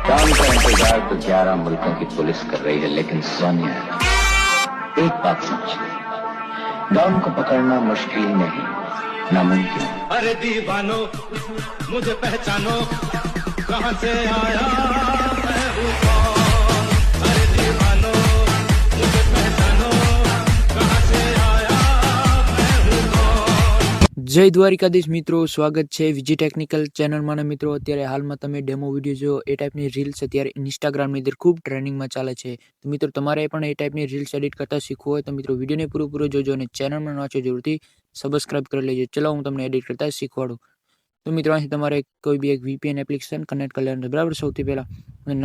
काम का इंतजार तो 11 मुल्कों की पुलिस कर रही है, लेकिन सोनिया एक बात समझिए, डॉन को पकड़ना मुश्किल नहीं, नामुमकिन। अरे दीवानो मुझे पहचानो, कहाँ से आया मैं हूँ कौन। अरे दीवानो मुझे पहचानो, कहाँ से आया मैं हूँ कौन। જય દ્વારિકાધીશ મિત્રો, સ્વાગત છે વિજી ટેકનિકલ ચેનલમાં. ને મિત્રો અત્યારે હાલમાં તમે ડેમો વિડીયો જો એ ટાઈપની રીલ્સ અત્યારે ઇન્સ્ટાગ્રામની અંદર ખૂબ ટ્રેન્ડિંગમાં ચાલે છે. તો મિત્રો તમારે પણ એ ટાઈપની રીલ્સ એડિટ કરતા શીખવું હોય તો મિત્રો વિડીયોને પૂરો જોજો અને ચેનલમાં નવા છો જરૂરથી સબસ્ક્રાઇબ કરી લેજો. ચલો હું તમને એડિટ કરતા શીખવાડું. તો મિત્રો અહીંથી તમારે કોઈ બી એક VPN એપ્લિકેશન કનેક્ટ કરી લેવાનું છે, બરાબર. સૌથી પહેલાં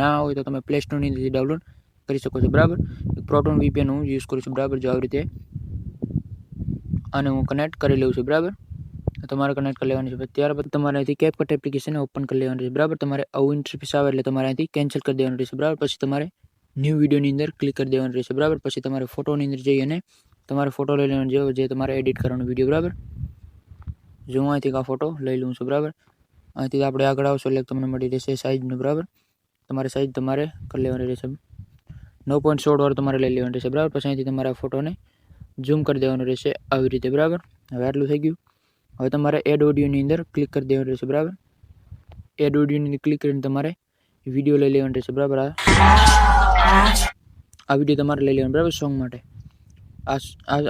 ના હોય તો તમે પ્લે સ્ટોરની અંદરથી ડાઉનલોડ કરી શકો છો, બરાબર. પ્રોટોન VPN હું યુઝ કરું છું, બરાબર. જો આવી રીતે આને હું કનેક્ટ કરી લઉં છું, બરાબર. તમારે કનેક્ટ કરી લેવાની છે. ત્યારબાદ તમારે અહીંથી કેપકટ એપ્લિકેશન ઓપન કરી લેવાની છે, બરાબર. તમારે આવું ઇન્ટરફેસ આવે એટલે તમારે અહીંથી કેન્સલ કરી દેવાનું રહેશે, બરાબર. પછી તમારે ન્યૂ વિડીયોની અંદર ક્લિક કરી દેવાનું રહેશે, બરાબર. પછી તમારે ફોટોની અંદર જઈ અને તમારે ફોટો લઈ લેવાનો જે તમારે એડિટ કરવાનો વિડીયો, બરાબર. જો હું અહીંથી આ ફોટો લઈ લઉં છું, બરાબર. અહીંથી આપણે આગળ આવશો એટલે તમને મળી રહેશે સાઇઝનું, બરાબર. તમારે સાઇઝ તમારે કરી લેવાની રહેશે 9.16 વાળો તમારે લઈ લેવાનું રહેશે, બરાબર. પછી અહીંથી તમારે આ ફોટોને ઝૂમ કરી દેવાનું રહેશે આવી રીતે, બરાબર. હવે આટલું થઈ ગયું. હવે તમારે એડ ઓડિયોની અંદર ક્લિક કરી દેવાનું રહેશે, બરાબર. એડ ઓડિયોની અંદર ક્લિક કરીને તમારે વિડીયો લઈ લેવાનો રહેશે, બરાબર. આ વિડીયો તમારે લઈ લેવાનો, બરાબર. સોંગ માટે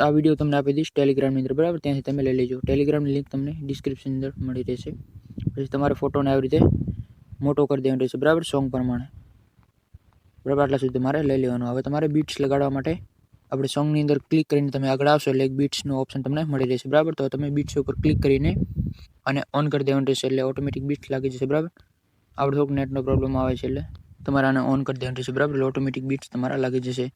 આ વિડીયો તમને આપી દઈશ ટેલિગ્રામની અંદર, બરાબર. ત્યાંથી તમે લઈ લેજો. ટેલિગ્રામની લિંક તમને ડિસ્ક્રિપ્શનની અંદર મળી રહેશે. પછી તમારે ફોટોને આવી રીતે મોટો કરી દેવાનો રહેશે, બરાબર. સોંગ પ્રમાણે, બરાબર. આટલા સુધી તમારે લઈ લેવાનું. હવે તમારે બીટ્સ લગાડવા માટે આપણે સોંગની અંદર ક્લિક કરીને તમે આગળ આવશો એટલે એક બીટ્સનું ઓપ્શન તમને મળી રહેશે, બરાબર. તો તમે બીટ્સ ઉપર ક્લિક કરીને અને ઓન કરી દેવાનું રહેશે એટલે ઓટોમેટિક બીટ્સ લાગી જશે, બરાબર. આપણે થોડુંક નેટનો પ્રોબ્લેમ આવે છે એટલે તમારે આને ઓન કરી દેવાનું રહેશે, બરાબર. એટલે ઓટોમેટિક બીટ્સ તમારા લાગી જશે.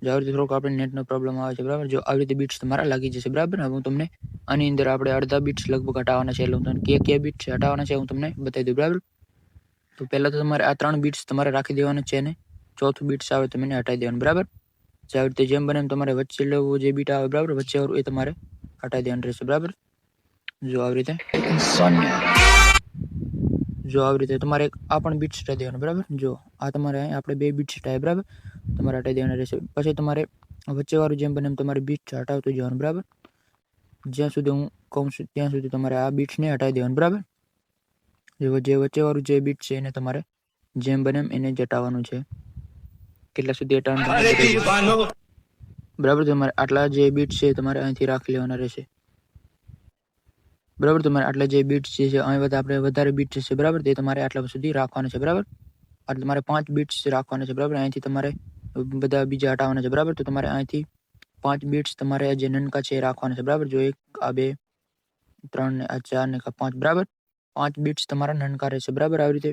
જો આવી રીતે થોડુંક આપણે નેટનો પ્રોબ્લેમ આવે છે, બરાબર. જો આવી રીતે બીટ્સ તમારા લાગી જશે, બરાબર. હવે હું તમને આની અંદર આપણે અડધા બીટ્સ લગભગ હટાવવાના છે એટલે હું તમને કયા બીટ્સ હટાવવાના છે હું તમને બતાવી દઉં, બરાબર. તો પહેલાં તો તમારે આ 3 બીટ્સ તમારે રાખી દેવાનું છે અને ચોથું બીટ્સ આવે તો મને હટાવી દેવાનું, બરાબર. આવી રીતે જેમ બને એમ તમારે વચ્ચે લેવું જે બીટ આવે, બરાબર, વચ્ચે વાળું એ તમારે હટાવી દેવાનું રહેશે, બરાબર. જો આવી રીતે તમારે આ પણ બીટ્સ હટાવી દેવાનું, બરાબર. જો આ તમારે આપણે 2 બીટ્સ હટાવી, બરાબર, તમારે હટાવી દેવાના રહેશે. પછી તમારે વચ્ચેવાળું જેમ બને એમ તમારે બીટ્સ હટાવતું જવાનું, બરાબર. જ્યાં સુધી હું કહું છું ત્યાં સુધી તમારે આ બીટ્સને હટાવી દેવાનું, બરાબર. જે વચ્ચેવાળું જે બીટ છે એને તમારે જેમ બને એમ એને જ હટાવવાનું છે. કેટલા સુધી હટાવવાનું, બરાબર. તમારે આટલા જે બીટ છે તમારે અહીંથી રાખી લેવાના રહેશે, બરાબર. તમારે આટલા જે બીટ્સ છે અહીં આપણે વધારે બીટ છે, બરાબર, તે તમારે આટલા સુધી રાખવાના છે, બરાબર. એટલે તમારે 5 બીટ્સ રાખવાના છે, બરાબર. અહીંથી તમારે બધા બીજા હટાવવાના છે, બરાબર. તો તમારે અહીંથી 5 બીટ્સ તમારે જે નનકા છે એ રાખવાના છે, બરાબર. જો 1 આ 2 3 ને આ 4 ને આ 5, બરાબર. 5 બીટ્સ તમારા નનકા રહેશે, બરાબર. આવી રીતે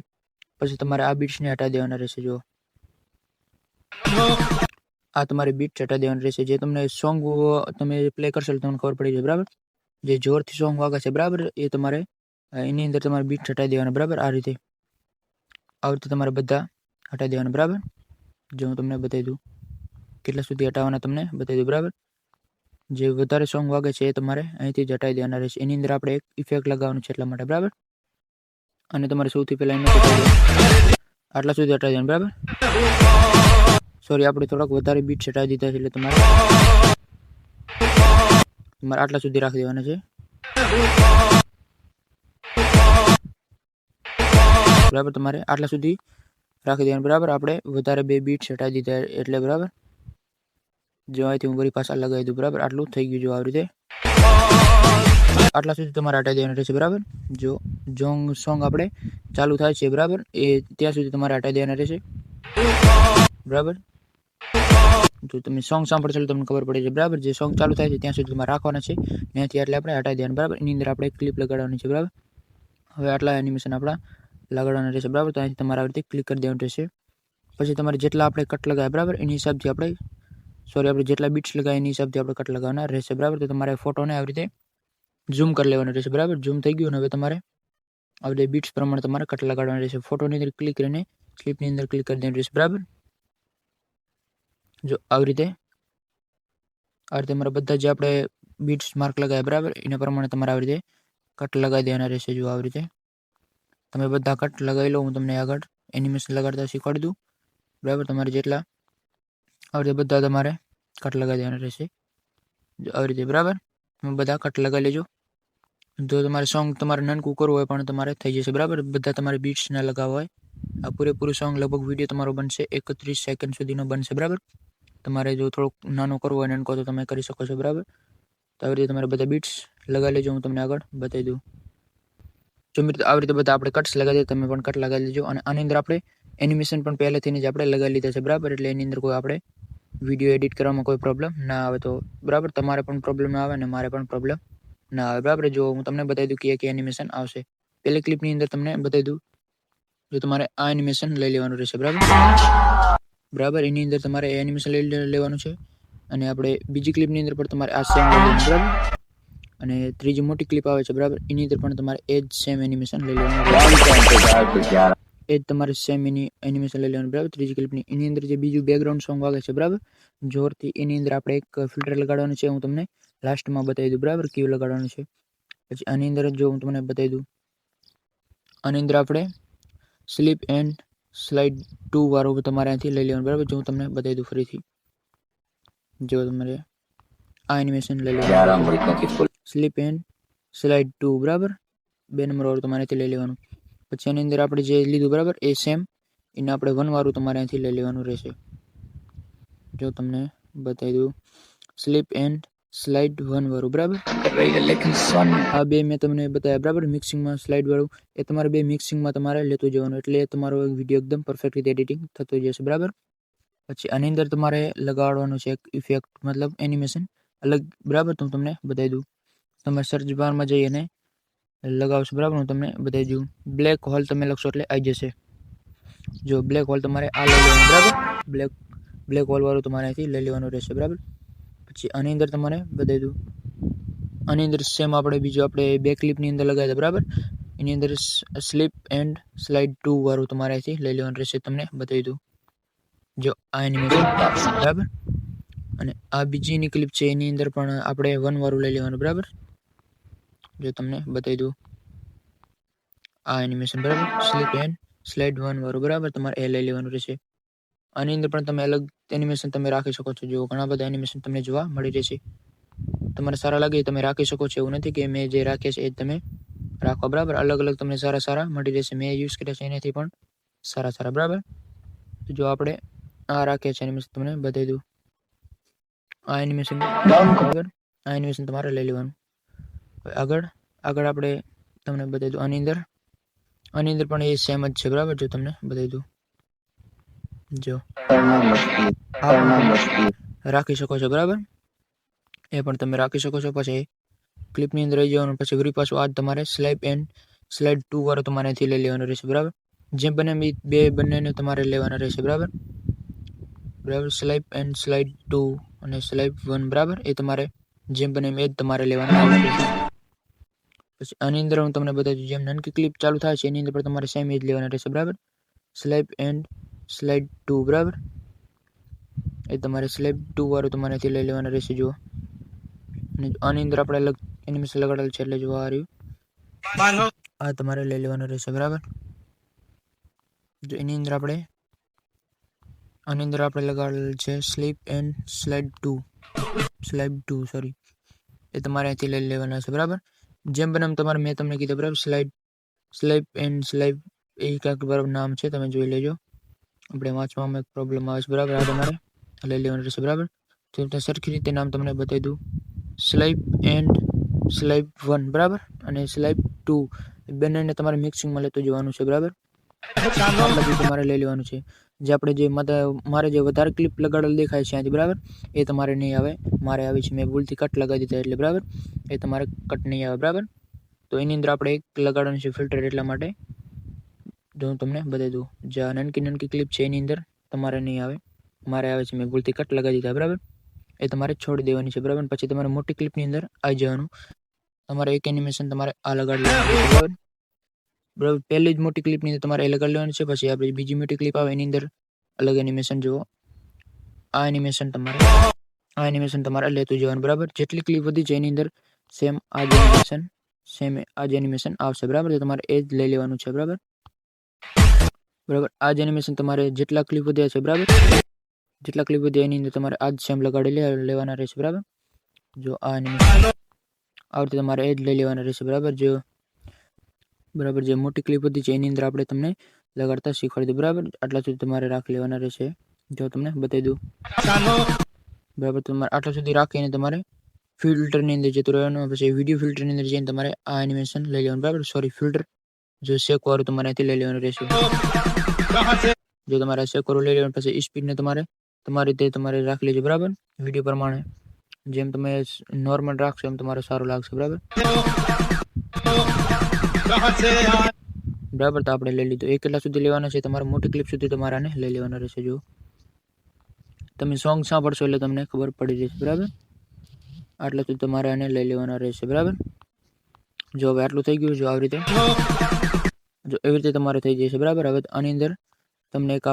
પછી તમારે આ બીટ્સને હટાવી દેવાના રહેશે. જો આ તમારે બીટ હટાવી દેવાનું રહેશે. જે તમને સોંગ તમે પ્લે કરશો એટલે તમને ખબર પડી જાય, બરાબર. જે જોરથી સોંગ વાગે છે, બરાબર, એ તમારે એની અંદર તમારે બીટ હટાવી દેવાના, બરાબર. આવી રીતે તમારે બધા હટાવી દેવાના, બરાબર. જો હું તમને બતાવી દઉં કેટલા સુધી હટાવવાના તમને બતાવી દઉં, બરાબર. જે વધારે સોંગ વાગે છે એ તમારે અહીંથી જ હટાવી દેવાના રહેશે. એની અંદર આપણે એક ઇફેક્ટ લગાવવાનું છે એટલા માટે, બરાબર. અને તમારે સૌથી પહેલાં એને આટલા સુધી હટાવી દેવાનું, બરાબર. સોરી, આપણે થોડાક વધારે બીટ હટાવી દીધા છે એટલે તમારે આટલા સુધી રાખી દેવાના છે, બરાબર. તમારે આટલા સુધી રાખી દેવાનું, બરાબર. આપણે વધારે 2 બીટ હટાવી દીધા એટલે, બરાબર. જો અહીંથી હું વળી પાછા લગાવી દઉં, બરાબર. આટલું થઈ ગયું. જો આવી રીતે આટલા સુધી તમારે હટાવી દેવાનું રહેશે, બરાબર. જો સોંગ આપણે ચાલુ થાય છે, બરાબર, એ ત્યાં સુધી તમારે હટાવી દેવાના રહેશે, બરાબર. જો તમે સોંગ સાંભળશો એટલે તમને ખબર પડે છે, બરાબર. જે સોંગ ચાલુ થાય છે ત્યાં સુધી તમારે રાખવાના છે. ત્યાંથી એટલે આપણે હટાવી દેવાનું, બરાબર. એની અંદર આપણે ક્લિપ લગાડવાની છે, બરાબર. હવે આટલા એનિમેશન આપણા લગાડવાના રહેશે, બરાબર. તો અહીંથી તમારે આવી રીતે ક્લિક કરી દેવાનું રહેશે. પછી તમારે જેટલા આપણે કટ લગાવ્યા, બરાબર, એની હિસાબથી આપણે જેટલા બીટ્સ લગાવ્યા એની હિસાબથી આપણે કટ લગાવવાના રહેશે, બરાબર. તો તમારે ફોટોને આવી રીતે ઝૂમ કરી લેવાનું રહેશે, બરાબર. ઝૂમ થઈ ગયું. હવે તમારે આવી રીતે બીટ્સ પ્રમાણે તમારે કટ લગાડવાના રહેશે. ફોટોની અંદર ક્લિક કરીને સ્લીપની અંદર ક્લિક કરી દેવાનું રહેશે, બરાબર. જો આવી રીતે મારા બધા જે આપણે બીટ્સ માર્ક લગાવ્યા, બરાબર, એના પ્રમાણે તમારે આવી રીતે કટ લગાવી દેવાના રહેશે. જો આવી રીતે તમે બધા કટ લગાવી લો. હું તમને આગળ એનિમેશન લગાડતા શીખવાડી દઉં, બરાબર. તમારે જેટલા આવી રીતે બધા તમારે કટ લગાવી દેવાના રહેશે, આવી રીતે, બરાબર. બધા કટ લગાવી લેજો. જો તમારે સોંગ તમારે નાનકું કરવું હોય પણ તમારે થઈ જશે, બરાબર. બધા તમારે બીટ્સ ના લગાવવા હોય. આ પૂરેપૂરું સોંગ લગભગ વિડીયો તમારો બનશે 31 સેકન્ડ સુધીનો બનશે, બરાબર. તમારે જો થોડોક નાનો કરવો હોય નાનકો તો તમે કરી શકો છો, બરાબર. તો આવી રીતે તમારે બધા બીટ્સ લગાવી લેજો. હું તમને આગળ બતાવી દઉં. જો મિત્રો આવી રીતે બધા આપણે કટ્સ લગાવી દઈએ, તમે પણ કટ લગાવી લેજો. અને આની અંદર આપણે એનિમેશન પણ પહેલેથી જ આપણે લગાવી લીધા છે, બરાબર. એટલે એની અંદર કોઈ આપણે વિડીયો એડિટ કરવામાં કોઈ પ્રોબ્લેમ ના આવે, તો બરાબર તમારે પણ પ્રોબ્લેમ ના આવે અને મારે પણ પ્રોબ્લેમ ના આવે, બરાબર. જો હું તમને બતાવી દઉં કે એનિમેશન આવશે. પહેલી ક્લિપની અંદર તમને બતાવી દઉં. જો તમારે આ એનિમેશન લઈ લેવાનું રહેશે, બરાબર. એની અંદર તમારે એનિમેશન લઈ લેવાનું છે. અને આપણે બીજી ક્લિપની અંદર પણ તમારે આ સેમ લઈ લેવાનું, બરાબર. અને ત્રીજી મોટી ક્લિપ આવે છે, બરાબર. એની અંદર પણ તમારે એ જ સેમ એનિમેશન લઈ લેવાનું, એ જ તમારે સેમ એનિમેશન લઈ લેવાનું, બરાબર. ત્રીજી ક્લિપની એની અંદર જે બીજું બેકગ્રાઉન્ડ સોંગ વાગે છે, બરાબર, જોરથી, એની અંદર આપણે એક ફિલ્ટર લગાડવાનું છે. હું તમને લાસ્ટમાં બતાવી દઉં, બરાબર, કેવું લગાડવાનું છે. પછી આની અંદર જો હું તમને બતાવી દઉં, આની અંદર આપણે સ્લીપ એન્ડ સ્લાઇડ 2 વાળું તમારે અહીંથી લઈ લેવાનું, બરાબર. જો હું તમને બતાવી દઉં ફરીથી, જો તમારે આ એનિમેશન લઈ લેવાનું, સ્લીપ એન્ડ સ્લાઇડ 2, બરાબર. 2 નંબર વાળું તમારે અહીંથી લઈ લેવાનું. પછી એની અંદર આપણે જે લીધું, બરાબર, એ સેમ એને આપણે 1 વાળું તમારે અહીંથી લઈ લેવાનું રહેશે. જો તમને બતાવી દઉં, સ્લીપ એન્ડ સ્લાઇડ 1 વાળું, બરાબર. આ બે મેં તમને બતાવ્યા, બરાબર. મિક્સિંગમાં સ્લાઇડ વાળું એ તમારે બે મિક્સિંગમાં તમારે લેતું જવાનું, એટલે તમારો વિડીયો એકદમ પરફેક્ટ રીતે એડિટિંગ થતું જશે, બરાબર. પછી આની અંદર તમારે લગાડવાનું છે એક ઇફેક્ટ, મતલબ એનિમેશન અલગ, બરાબર. તો હું તમને બતાવી દઉં. તમે સર્ચ બારમાં જઈ અને લગાવશો, બરાબર. હું તમને બતાવી દઉં. બ્લેક હોલ તમે લખશો એટલે આવી જશે. જો બ્લેક હોલ તમારે આ લઈ લેવાનું, બરાબર. બ્લેક હોલ વાળું તમારે અહીંથી લઈ લેવાનું રહેશે, બરાબર. પછી આની અંદર તમારે બતાવી દઉં. આની અંદર સેમ આપણે બીજું આપણે બે ક્લિપની અંદર લગાવી દે, બરાબર. એની અંદર સ્લીપ એન્ડ સ્લાઇડ 2 વાળું તમારે અહીંથી લઈ લેવાનું રહેશે. તમને બતાવી દઉં. જો આ એનિમેશન, બરાબર. અને આ બીજીની ક્લિપ છે, એની અંદર પણ આપણે 1 વાળું લઈ લેવાનું, બરાબર. જો તમને બતાવી દઉં, આ એનિમેશન, બરાબર, સ્લીપ એન્ડ સ્લાઇડ 1 વાળું, બરાબર. તમારે એ લઈ લેવાનું રહેશે. આની અંદર પણ તમે અલગ એનિમેશન તમે રાખી શકો છો. જો ઘણા બધા એનિમેશન તમને જોવા મળી રહેશે. તમારે સારા લાગે તમે રાખી શકો છો, એવું નથી કે મેં જે રાખ્યા છે એ તમે રાખો, બરાબર. અલગ અલગ તમને સારા મળી રહેશે. મેં યુઝ કર્યા છે એનાથી પણ સારા, બરાબર. તો જો આપણે આ રાખ્યા છે એનિમેશન, તમને બતાવી દઉં. આ એનિમેશન, બરાબર. આ એનિમેશન તમારે લઈ લેવાનું. આગળ આપણે તમને બતાવી દઉં. આની અંદર પણ એ સેમ જ છે, બરાબર. જો તમને બતાવી દઉં, જો રાખી શકો છો, બરાબર. એ પણ તમે રાખી શકો છો. પછી ક્લિપની અંદર રહી જવાનું. પછી ફરી પાછું આ તમારે સ્લાઇપ એન્ડ સ્લાઇડ 2 વાળું તમારે અહીંથી લઈ લેવાનું રહેશે, બરાબર. જેમ બને બે બંનેને તમારે લેવાના રહેશે, બરાબર. સ્લાઇપ એન્ડ સ્લાઇડ 2 અને સ્લાઇપ 1, બરાબર. એ તમારે જેમ બને એ જ તમારે લેવાના રહેશે. પછી આની અંદર હું તમને બતાવી દઉં, જેમ નાનકી ક્લિપ ચાલુ થાય છે એની અંદર પણ તમારે સેમ એ જ લેવાના રહેશે, બરાબર. સ્લાઇપ એન્ડ સ્લાઇડ 2, બરાબર. એ તમારે સ્લાઇપ 2 વાળું તમારે અહીંથી લઈ લેવાના રહેશે. જુઓ, અને આની અંદર આપણે અલગ એનિમેશન લગાડેલ છે, એટલે જોવા આ રહ્યું, આ તમારે લઈ લેવાનું રહેશે, બરાબર. જો એની અંદર આપણે લગાડેલ છે સ્લીપ એન્ડ સ્લાઇડ 2, સોરી, એ તમારે અહીંથી લઈ લેવાના છે, બરાબર. જેમ બને તમારે મેં તમને કીધું, બરાબર. સ્લાઇપ એન્ડ સ્લાઇપ એ કાંઈક બરાબર નામ છે, તમે જોઈ લેજો. આપણે વાંચવામાં એક પ્રોબ્લેમ આવે છે, બરાબર. આ તમારે લઈ લેવાનું રહેશે, બરાબર. તો સરખી રીતે નામ તમને બતાવી દઉં. સ્લાઇપ એન્ડ સ્લાઇપ 1, બરાબર, અને સ્લાઇપ 2 બંનેને તમારે મિક્સિંગમાં લેતું જવાનું છે, બરાબર. તમારે લઈ લેવાનું છે. જે આપણે મારે જે વધારે ક્લિપ લગાડેલ દેખાય છે ત્યાંથી, બરાબર, એ તમારે નહીં આવે. મારે આવી છે, મેં ભૂલથી કટ લગાવી દીધા એટલે, બરાબર. એ તમારે કટ નહીં આવે, બરાબર. તો એની અંદર આપણે એક લગાડવાનું છે ફિલ્ટર, એટલા માટે જો હું તમને બતાવી દઉં. જે નાનકી ક્લિપ છે એની અંદર તમારે નહીં આવે, મારે આવે છે. મેં ભૂલથી કટ લગાવી દીધા, બરાબર. એ તમારે છોડી દેવાની છે, બરાબર. પછી તમારે મોટી ક્લિપની અંદર આવી જવાનું. તમારે એક એનિમેશન તમારે આ લગાડી લેવાનું, બરાબર. પહેલી જ મોટી ક્લિપની અંદર તમારે એ લગાડી લેવાનું છે. પછી આપણે બીજી મોટી ક્લિપ આવે એની અંદર અલગ એનિમેશન જુઓ. આ એનિમેશન તમારે લેતું જવાનું, બરાબર. જેટલી ક્લિપ વધી છે એની અંદર સેમ આ જ એનિમેશન આવશે, બરાબર. તો તમારે એ જ લઈ લેવાનું છે, બરાબર. બરાબર. આ જ એનિમેશન તમારે જેટલા ક્લિપ વધ્યા છે બરાબર, જેટલા ક્લિપ વધ્યા એની અંદર તમારે આ જ સેમ લગાડી લેવાના રહેશે બરાબર. જો આ એનિમેશન આ રીતે તમારે એ જ લઈ લેવાના રહેશે બરાબર. જો બરાબર જે મોટી ક્લિપ હતી છે એની અંદર આપણે તમને લગાડતા શીખવાડી દઉં બરાબર. આટલા સુધી તમારે રાખી લેવાના રહેશે. જો તમને બતાવી દઉં બરાબર. તમારે આટલા સુધી રાખીને તમારે ફિલ્ટરની અંદર જતું રહેવાનું. પછી વિડીયો ફિલ્ટરની અંદર જઈને તમારે આ એનિમેશન લઈ લેવાનું બરાબર. સોરી ફિલ્ટર જો શેકવાળું તમારે અહીંથી લઈ લેવાનું રહેશે. જો તમારે શેકવાળું લઈ લેવાનું પછી સ્પીડને તમારે તમારી રીતે તમારે રાખી લેજો બરાબર. વિડીયો પ્રમાણે જેમ તમે નોર્મલ રાખશો એમ તમારે સારું લાગશે બરાબર. બરાબર તો આપણે લઈ લીધું. એ કેટલા સુધી લેવાના છે તમારે મોટી ક્લિપ સુધી તમારે આને લઈ લેવાના રહેશે. જો તમે સોંગ સાંભળશો એટલે તમને ખબર પડી જશે બરાબર. આટલા સુધી તમારે આને લઈ લેવાના રહેશે બરાબર. જો હવે આટલું થઈ ગયું. જો આવી રીતે જો એવી રીતે તમારે થઈ જશે બરાબર. હવે આની અંદર તમને એક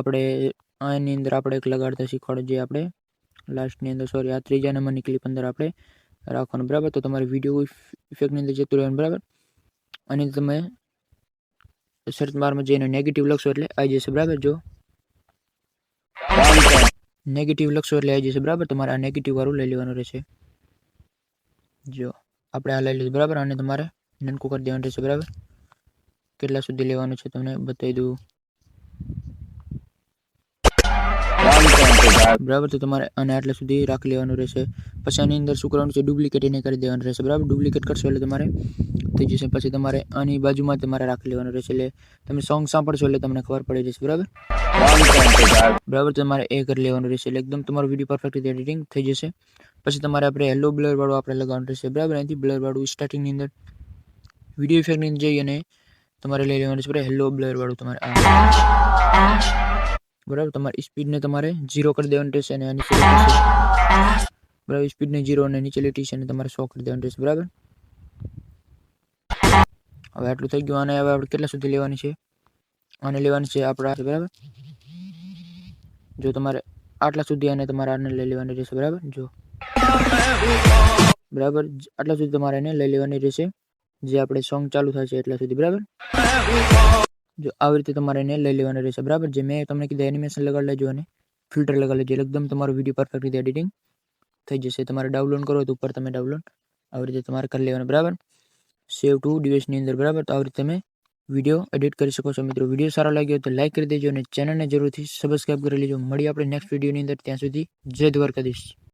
આની અંદર આપણે એક લગાડતા શીખવાડો જે આપણે લાસ્ટની અંદર સોરી આ ત્રીજા નંબરની ક્લિપ અંદર આપણે રાખવાનું બરાબર. તો તમારે વિડીયો ઇફેક્ટની અંદર જતું રહેવાનું બરાબર. અને તમે સર્ચ બારમાં જઈને નેગેટિવ લખશો એટલે આવી જશે બરાબર. જો નેગેટિવ લખશો એટલે આવી જશે બરાબર. તમારે આ નેગેટિવ વાળું લઈ લેવાનું રહેશે. જો આપણે આ લઈ લીધું બરાબર. અને તમારે નનકું કરી દેવાનું રહેશે બરાબર. કેટલા સુધી લેવાનું છે તમને બતાવી દઉં બરાબર. તો તમારે આને આટલા સુધી રાખી લેવાનું રહેશે. પછી આની અંદર શું કરવાનું છે ડુપ્લિકેટ એને કરી દેવાનું રહેશે બરાબર. ડુપ્લિકેટ કરશો એટલે તમારે થઈ જશે. પછી તમારે આની બાજુમાં તમારે રાખી લેવાનું રહેશે. એટલે તમે સોંગ સાંભળશો એટલે તમને ખબર પડી જશે બરાબર. બરાબર તમારે એ કરી લેવાનું રહેશે એટલે એકદમ તમારો વિડીયો પરફેક્ટ રીતે એડિટિંગ થઈ જશે. પછી તમારે આપણે હેલો બ્લર વાળું આપણે લગાવવાનું રહેશે બરાબર. અહીંથી બ્લર વાળું સ્ટાર્ટિંગની અંદર વિડીયો ઇફેક્ટની અંદર જઈ અને તમારે લઈ લેવાનું છે બરાબર. હેલો બ્લર વાળું તમારે બરાબર. તમારી સ્પીડને તમારે 0 કરી દેવાની રહેશે અને નીચે બરાબર સ્પીડને 0 અને નીચે લીટી છે અને તમારે 100 કરી દેવાની રહેશે બરાબર. હવે આટલું થઈ ગયું. અને હવે આપણે કેટલા સુધી લેવાની છે આને લેવાની છે આપણા બરાબર. જો તમારે આટલા સુધી આને તમારે આને લઈ લેવાની રહેશે બરાબર. જો બરાબર આટલા સુધી તમારે એને લઈ લેવાની રહેશે જે આપણે સોંગ ચાલુ થાય છે એટલા સુધી બરાબર. જો આવી રીતે તમારે એને લઈ લેવાના રહેશે બરાબર. જે મેં તમને કીધું એનિમેશન લગાડી લેજો અને ફિલ્ટર લગાડી લેજો એટલે એકદમ તમારો વિડીયો પરફેક્ટ રીતે એડિટિંગ થઈ જશે. તમારે ડાઉનલોડ કરો તો ઉપર તમે ડાઉનલોડ આવી રીતે તમારે કરી લેવાનું બરાબર. સેવ ટુ ડિવાઇસની અંદર બરાબર. તો આવી રીતે તમે વિડીયો એડિટ કરી શકો છો મિત્રો. વિડીયો સારો લાગ્યો તો લાઈક કરી દેજો અને ચેનલને જરૂરથી સબસ્ક્રાઈબ કરી લેજો. મળીએ આપણે નેક્સ્ટ વિડીયોની અંદર. ત્યાં સુધી જય દ્વારકાધીશ.